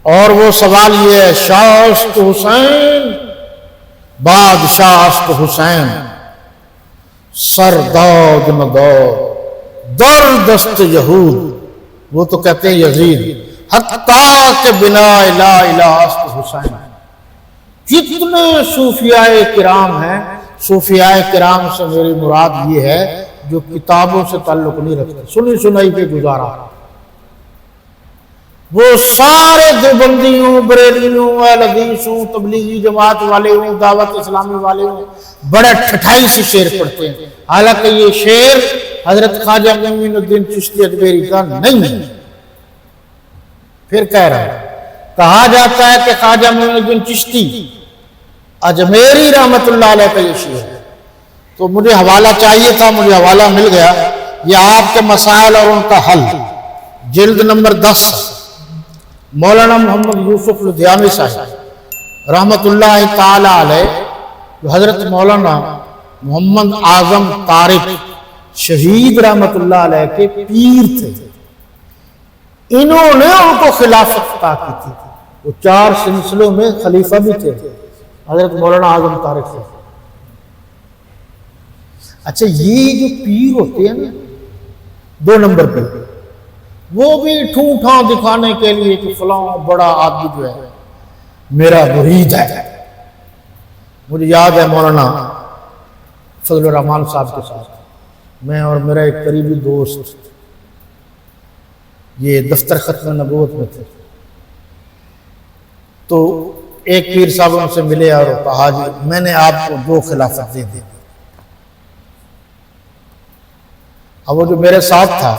اور وہ سوال یہ ہے، شاست حسین بادشاہست حسین، سرداد نداد در دست یہود، وہ تو کہتے ہیں یزید، حتیٰ کہ بنا لا الہ است حسین۔ جتنے صوفیاء کرام ہیں، صوفیاء کرام سے میری مراد یہ ہے جو کتابوں سے تعلق نہیں رکھتے، سنی سنائی پہ گزارا، وہ سارے دیوبندیوں، بریلیوں، اہل حدیث ہوں، تبلیغی جماعت والے ہوں، دعوت اسلامی والے ہوں، بڑے ٹھٹائی سے شعر پڑھتے ہیں، حالانکہ یہ شعر حضرت خواجہ معین الدین چشتی اجمیری کا نہیں ہے۔ پھر کہہ رہا ہے، کہا جاتا ہے کہ خواجہ معین الدین چشتی اجمیری رحمت اللہ علیہ کا یہ شعر ہے، تو مجھے حوالہ چاہیے تھا، مجھے حوالہ مل گیا، یہ آپ کے مسائل اور ان کا حل، جلد نمبر 10، مولانا محمد یوسف لدھیانوی صاحب رحمت اللہ تعالی علیہ، جو حضرت مولانا محمد اعظم طارق شہید رحمت اللہ علیہ کے پیر تھے، انہوں نے ان کو خلافت عطا کی تھی، وہ 4 سلسلوں میں خلیفہ بھی تھے حضرت مولانا اعظم طارق سے۔ اچھا، یہ جو پیر ہوتے ہیں نا 2 نمبر پہ، وہ بھی ٹھوٹھا دکھانے کے لیے کہ فلاں بڑا آدمی جو ہے میرا مرید ہے۔ مجھے یاد ہے مولانا فضل الرحمان صاحب کے ساتھ میں اور میرا ایک قریبی دوست یہ دفتر ختم نبوت میں تھے، تو ایک پیر صاحب ان سے ملے اور کہا جی میں نے آپ کو 2 خلافت دے دی۔ اب وہ جو میرے ساتھ تھا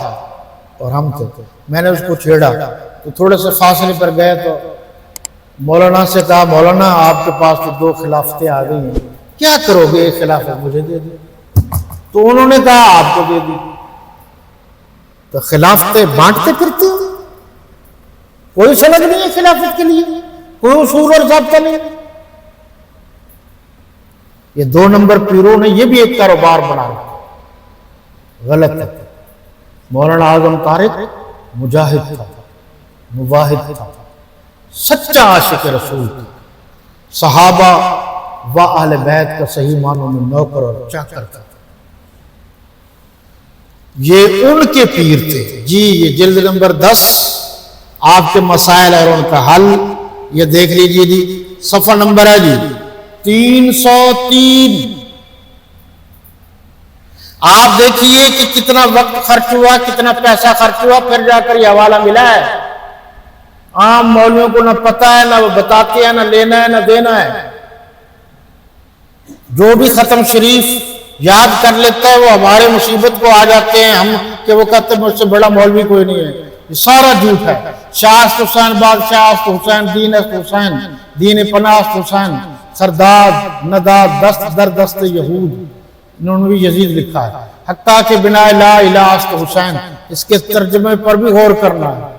اور ہم تھے، میں نے اس کو چھیڑا تو تھوڑے سے فاصلے پر گئے تو مولانا سے کہا، مولانا آپ کے پاس تو 2 خلافتیں آ گئی ہیں، کیا کرو گے؟ ایک خلافت مجھے دے دی۔ تو انہوں نے کہا آپ کو دے دی۔ تو خلافتیں بانٹتے پھرتے ہو، کوئی سند نہیں ہے خلافت کے لیے، کوئی اصول اور ضابطہ نہیں۔ یہ 2 نمبر پیروں نے یہ بھی ایک کاروبار بنا رکھا، غلط ہے۔ مولانا اعظم طارق مجاہد تھا، مواحد تھا، سچا عاشق رسول تھا، صحابہ و اہل بیت کا صحیح معنوں میں نوکر اور چاکر تھا۔ یہ ان کے پیر تھے جی۔ یہ جلد نمبر 10 آپ کے مسائل اور ان کا حل، یہ دیکھ لیجیے جی، صفحہ نمبر ہے جی 303۔ آپ دیکھیے کہ کتنا وقت خرچ ہوا، کتنا پیسہ خرچ ہوا، پھر جا کر یہ حوالہ ملا ہے۔ عام مولویوں کو نہ پتہ ہے، نہ وہ بتاتے ہیں، نہ لینا ہے نہ دینا ہے۔ جو بھی ختم شریف یاد کر لیتا ہے وہ ہمارے مصیبت کو آ جاتے ہیں ہم، کہ وہ کہتے ہیں مجھ سے بڑا مولوی کوئی نہیں ہے۔ یہ سارا جھوٹ ہے۔ شاست حسین بادشاہست حسین، دین است حسین، دین پناست حسین، سرداد نداد دست در دست یہود، انہوں نے بھی یزید لکھا ہے۔ حتیٰ کہ بنا لا الہ است حسین، اس کے ترجمے پر بھی غور کرنا ہے۔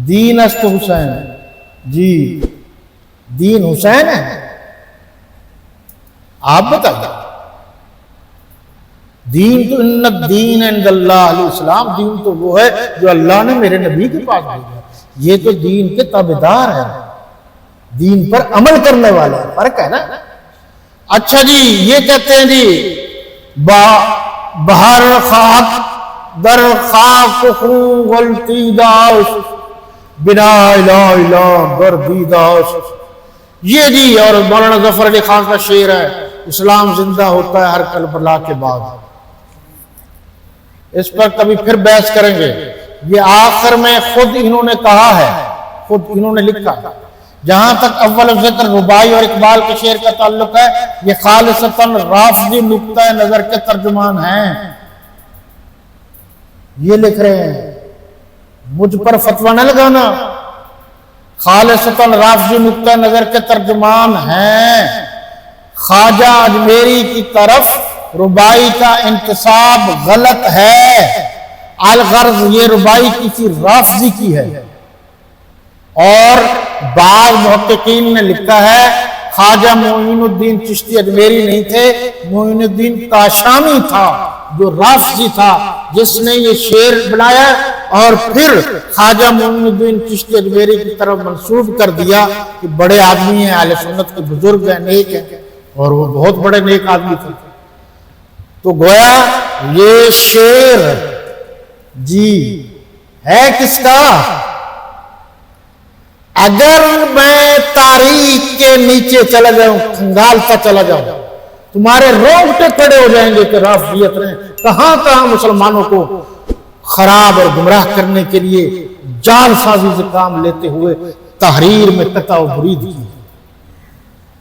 دین است حسین، جی دین حسین ہے؟ آپ بتائیے۔ دین تو ان الدین عند اللہ الاسلام، دین تو وہ ہے جو اللہ نے میرے نبی کے پاس بھیجا، یہ تو دین کے تابعدار ہے، دین پر عمل کرنے والے ہیں، فرق ہے نا۔ اچھا جی، یہ کہتے ہیں جی بہر خاک در خاک خون غلطی داش بنا الہ الہ در دیداش، یہ جی۔ اور مولانا ظفر علی خان کا شعر ہے، اسلام زندہ ہوتا ہے ہر کربلا کے بعد۔ اس پر کبھی پھر بحث کریں گے۔ یہ آخر میں خود انہوں نے کہا ہے، خود انہوں نے لکھا ہے۔ جہاں تک اول ذکر رباعی اور اقبال کے شعر کا تعلق ہے، یہ خالصتاً رافضی نقطہ نظر کے ترجمان ہیں، یہ لکھ رہے ہیں، مجھ پر فتویٰ نہ لگانا، خالصتاً رافضی نقطہ نظر کے ترجمان ہیں۔ خواجہ اجمیری کی طرف رباعی کا انتساب غلط ہے، الغرض یہ رباعی کسی رافضی کی ہے، اور بعض محققین نے لکھا ہے خواجہ معین الدین چشتی اجمیری نہیں تھے، معین الدین کاشانی تھا جو رافضی تھا، جس نے یہ شعر بنایا اور پھر خواجہ معین الدین چشتی اجمیری کی طرف منسوب کر دیا کہ بڑے آدمی ہیں، اہل سنت کے بزرگ ہیں، نیک ہیں، اور وہ بہت بڑے نیک آدمی تھے۔ تو گویا یہ شعر جی ہے کس کا؟ اگر میں تاریخ کے نیچے چلا جاؤں، کھنگالتا چلا جاؤں، تمہارے رونگٹے کھڑے ہو جائیں گے کہ رافضیت نے کہاں کہاں مسلمانوں کو خراب اور گمراہ کرنے کے لیے جعل سازی سے کام لیتے ہوئے تحریر میں قطع و برید کی۔